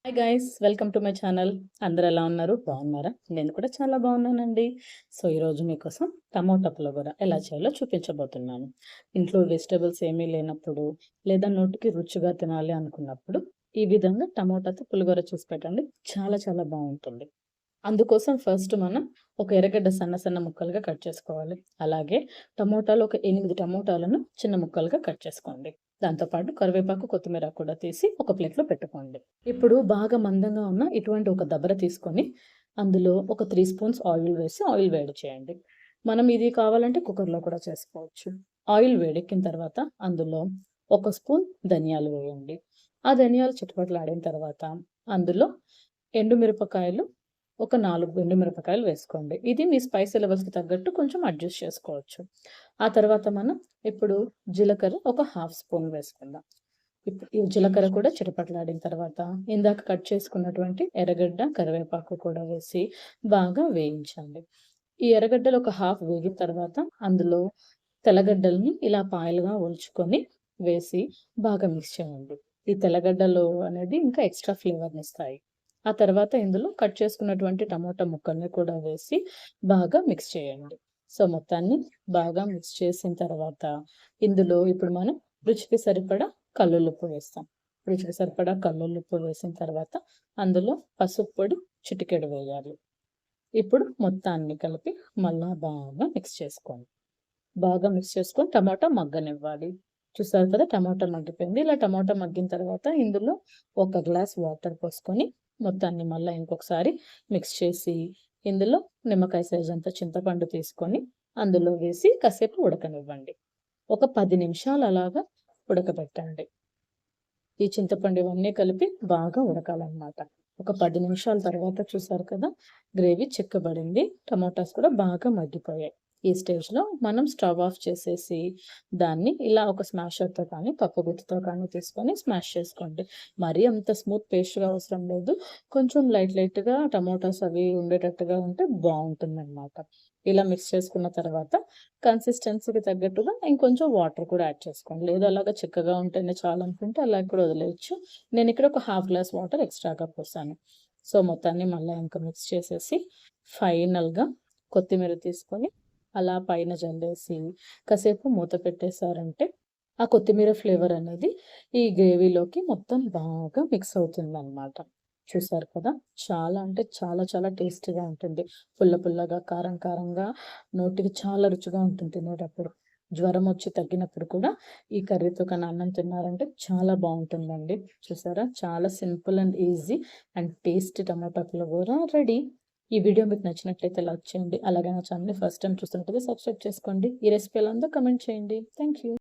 Hi guys, welcome to my channel. అందరూ ఎలా ఉన్నారు? బాగున్నారా? నేను కూడా చాలా బాగున్నానండి. సో ఈరోజు మీకోసం టమోటా పులిహోర ఎలా చేయాలో చూపించబోతున్నాను. ఇంట్లో వెజిటబుల్స్ ఏమీ లేనప్పుడు లేదా నోటికి రుచిగా తినాలి అనుకున్నప్పుడు ఈ విధంగా టమోటాతో పులిహోర చూసి పెట్టండి. చాలా చాలా బాగుంటుంది. అందుకోసం ఫస్ట్ మనం ఒక ఎర్రగడ్డ సన్న సన్న ముక్కలుగా కట్ చేసుకోవాలి. అలాగే టమోటాలు ఒక 8 టమోటాలను చిన్న ముక్కలుగా కట్ చేసుకోండి. దాంతోపాటు కరివేపాకు, కొత్తిమీర కూడా తీసి ఒక ప్లేట్లో పెట్టుకోండి. ఇప్పుడు బాగా మందంగా ఉన్న ఇటువంటి ఒక దబర తీసుకొని అందులో ఒక 3 స్పూన్స్ ఆయిల్ వేసి ఆయిల్ వేడి చేయండి. మనం ఇది కావాలంటే కుక్కర్లో కూడా చేసుకోవచ్చు. ఆయిల్ వేడెక్కిన తర్వాత అందులో ఒక స్పూన్ ధనియాలు వేయండి. ఆ ధనియాలు చిటపటలాడిన తర్వాత అందులో ఎండుమిరపకాయలు ఒక 4 ఎండుమిరపకాయలు వేసుకోండి. ఇది మీ స్పైసీ లెవెల్స్‌కి తగ్గట్టు కొంచెం అడ్జస్ట్ చేసుకోవచ్చు. ఆ తర్వాత మనం ఇప్పుడు జీలకర్ర ఒక హాఫ్ స్పూన్ వేసుకుందాం. ఇప్పుడు ఈ జీలకర్ర కూడా చిటపటలాడిన తర్వాత ఇందాక కట్ చేసుకున్నటువంటి ఎర్రగడ్డ, కరివేపాకు కూడా వేసి బాగా వేయించండి. ఈ ఎర్రగడ్డలు ఒక హాఫ్ వేగిన తర్వాత అందులో తెల్లగడ్డల్ని ఇలా పాయలుగా ఒలుచుకొని వేసి బాగా మిక్స్ చేయండి. ఈ తెల్లగడ్డలు అనేది ఇంకా ఎక్స్‌ట్రా ఫ్లేవర్‌నిస్తాయి. ఆ తర్వాత ఇందులో కట్ చేసుకున్నటువంటి టమోటా ముక్కల్ని కూడా వేసి బాగా మిక్స్ చేయండి. సో మొత్తాన్ని బాగా మిక్స్ చేసిన తర్వాత ఇందులో ఇప్పుడు మనం రుచికి సరిపడా కల్లులుప్పు వేస్తాం. రుచికి సరిపడా కల్లులుప్పు వేసిన తర్వాత అందులో పసుపు పొడి చిటికెడు వేయాలి. ఇప్పుడు మొత్తాన్ని కలిపి మళ్ళా బాగా మిక్స్ చేసుకోండి. బాగా మిక్స్ చేసుకొని టమాటా మగ్గనివ్వాలి. చూసారు కదా, టమాటా మగ్గిపోయింది. ఇలా టమాటా మగ్గిన తర్వాత ఇందులో ఒక గ్లాస్ వాటర్ పోసుకొని మొత్తాన్ని మళ్ళా ఇంకొకసారి మిక్స్ చేసి ఇందులో నిమ్మకాయ సైజ్ అంత చింతపండు తీసుకొని అందులో వేసి కాసేపు ఉడకనివ్వండి. ఒక 10 నిమిషాలు అలాగా ఉడకబెట్టండి. ఈ చింతపండు ఇవన్నీ కలిపి బాగా ఉడకాలన్నమాట. ఒక 10 నిమిషాల తర్వాత చూసారు కదా, గ్రేవీ చిక్కబడింది. టమాటాస్ కూడా బాగా మగ్గిపోయాయి. ఈ స్టేజ్‌లో మనం స్టవ్ ఆఫ్ చేసేసి దాన్ని ఇలా ఒక స్మాషర్‌తో కానీ, పప్పుగుత్తితో కానీ తీసుకొని స్మాష్ చేసుకోండి. మరీ అంత స్మూత్ పేస్ట్‌గా అవసరం లేదు. కొంచెం లైట్‌గా టమాటాస్ అవి ఉండేటట్టుగా ఉంటే బావుంటుందన్నమాట. ఇలా మిక్స్ చేసుకున్న తర్వాత కన్సిస్టెన్సీకి తగ్గట్టుగా ఇంకొంచెం వాటర్ కూడా యాడ్ చేసుకోండి. లేదు అలాగా చిక్కగా ఉంటేనే చాలనుకుంటే అలా కూడా వదిలేయొచ్చు. నేనిక్కడ ఒక హాఫ్ గ్లాస్ వాటర్ ఎక్స్‌ట్రాగా పోసాను. సో మొత్తాన్ని మళ్ళా ఇంకా మిక్స్ చేసేసి ఫైనల్‌గా కొత్తిమీర తీసుకొని అలా పైన జల్లేసి కాసేపు మూత పెట్టేసారంటే ఆ కొత్తిమీర ఫ్లేవర్ అనేది ఈ గ్రేవీలోకి మొత్తం బాగా మిక్స్ అవుతుందన్నమాట. చూసారు కదా, చాలా అంటే చాలా చాలా టేస్టీగా ఉంటుంది. పుల్ల పుల్లగా, కారం కారంగా, నోటికి చాలా రుచిగా ఉంటుంది తినేటప్పుడు. జ్వరం వచ్చి తగ్గినప్పుడు కూడా ఈ కర్రీతో కన్నా అన్నం తిన్నారంటే చాలా బావుంటుందండి. చూసారా, చాలా simple and easy and tasty tomato pulihora ready. ఈ వీడియో మీకు నచ్చినట్లయితే లైక్ చేయండి. అలాగే నా ఛానల్‌ని ఫస్ట్ టైమ్ చూస్తున్నట్లయితే సబ్స్క్రైబ్ చేసుకోండి. ఈ రెసిపీ ఎలా ఉందో కామెంట్ చేయండి. Thank you.